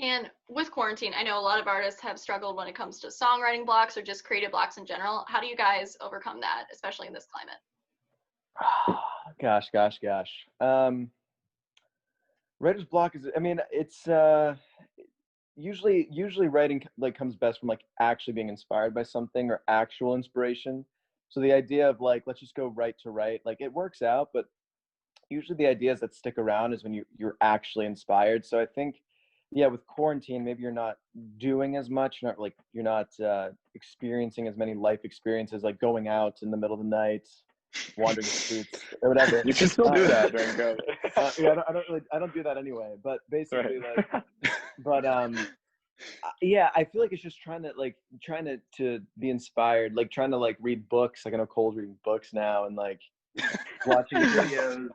And with quarantine, I know a lot of artists have struggled when it comes to songwriting blocks or just creative blocks in general. How do you guys overcome that, especially in this climate? Gosh. Writer's block is, I mean, it's usually writing like comes best from like actually being inspired by something or actual inspiration. So the idea of like, let's just go write to write, like it works out, but usually the ideas that stick around is when you're actually inspired. So I think, yeah, with quarantine, maybe you're not doing as much, you're not experiencing as many life experiences, like going out in the middle of the night, wandering the streets or whatever. You can still do that during COVID. Yeah, I don't do that anyway. But basically, Right. yeah, I feel like it's just trying to be inspired, like trying to like read books. Like I know Cole's reading books now, and like watching videos.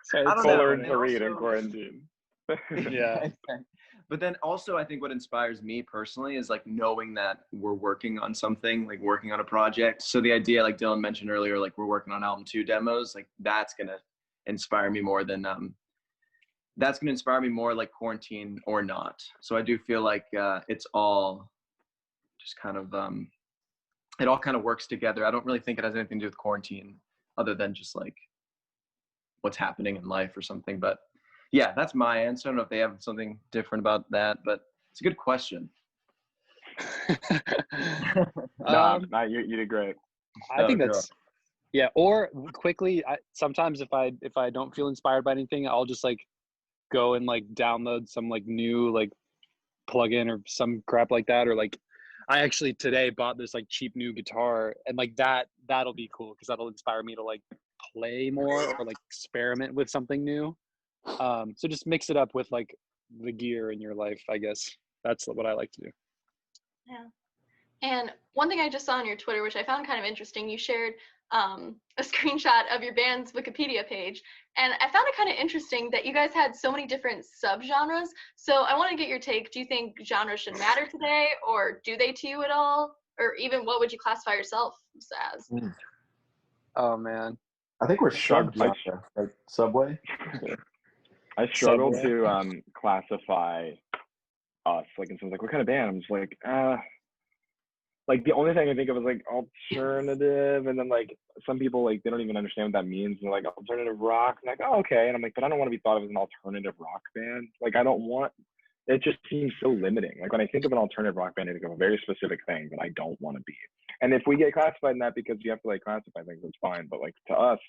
So Cole learned to read in quarantine. Yeah. But then also I think what inspires me personally is like knowing that we're working on something, like working on a project. So the idea, like Dylan mentioned earlier, like we're working on album 2 demos, like that's going to inspire me more than like quarantine or not. So I do feel like it's all just kind of it all kind of works together. I don't really think it has anything to do with quarantine other than just like what's happening in life or something. But yeah, that's my answer. I don't know if they have something different about that, but it's a good question. No, you did great. I think that's, yeah. Or quickly, sometimes if I don't feel inspired by anything, I'll just like go and like download some like new like plugin or some crap like that. Or like I actually today bought this like cheap new guitar, and like that'll be cool because that'll inspire me to like play more or like experiment with something new. So just mix it up with like the gear in your life, I guess. That's what I like to do. Yeah. And one thing I just saw on your Twitter, which I found kind of interesting, you shared a screenshot of your band's Wikipedia page. And I found it kind of interesting that you guys had so many different subgenres. So I want to get your take. Do you think genres should matter today, or do they to you at all? Or even what would you classify yourself as? Oh, man. I think we're sub-genre, like Subway. I struggle to classify us, like, in terms of, like, what kind of band? I'm just like, the only thing I think of is, like, alternative, and then, like, some people, like, they don't even understand what that means, and they're like, alternative rock, and like, oh, okay, and I'm like, but I don't want to be thought of as an alternative rock band. Like, I don't want, it just seems so limiting. Like, when I think of an alternative rock band, I think of a very specific thing that I don't want to be. And if we get classified in that because you have to, like, classify things, that's fine, but, like, to us,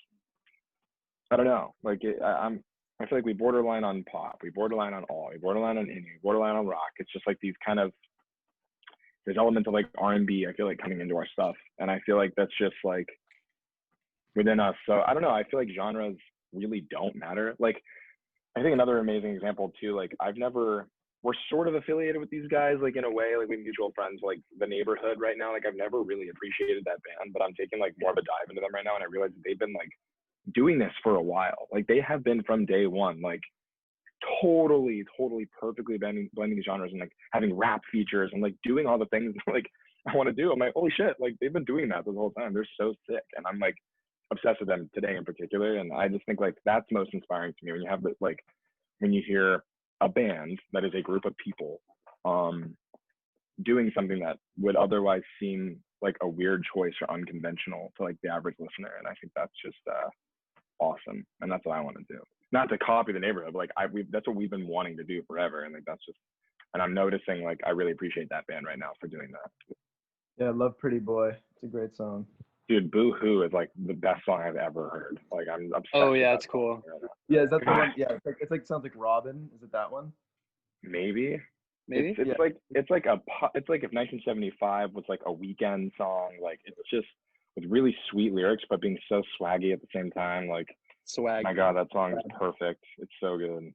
I don't know, like, I feel like we borderline on pop, we borderline on all, we borderline on indie, we borderline on rock. It's just like these kind of, there's elements of like R&B, I feel like, coming into our stuff. And I feel like that's just like within us. So I don't know, I feel like genres really don't matter. Like, I think another amazing example too, like we're sort of affiliated with these guys, like in a way, like we have mutual friends, like The Neighborhood right now. Like I've never really appreciated that band, but I'm taking like more of a dive into them right now. And I realize that they've been like doing this for a while. Like they have been from day one, like totally perfectly blending these genres and like having rap features and like doing all the things like I want to do. I'm like, holy shit, like they've been doing that this whole time. They're so sick. And I'm like obsessed with them today in particular. And I just think like that's most inspiring to me when you have this, like when you hear a band that is a group of people doing something that would otherwise seem like a weird choice or unconventional to like the average listener. And I think that's just awesome, and that's what I want to do. Not to copy The Neighborhood, but like that's what we've been wanting to do forever, and like that's just, and I'm noticing like I really appreciate that band right now for doing that. Yeah, I love Pretty Boy. It's a great song. Dude, Boo Hoo is like the best song I've ever heard. Like I'm obsessed. Oh yeah, it's cool. Right, yeah, is that the one? Yeah, it's like sounds like Robin. Is it that one? Maybe. It's yeah. like it's like if 1975 was like a weekend song. Like it's just with really sweet lyrics, but being so swaggy at the same time. Like swag. My God, that song is perfect. It's so good.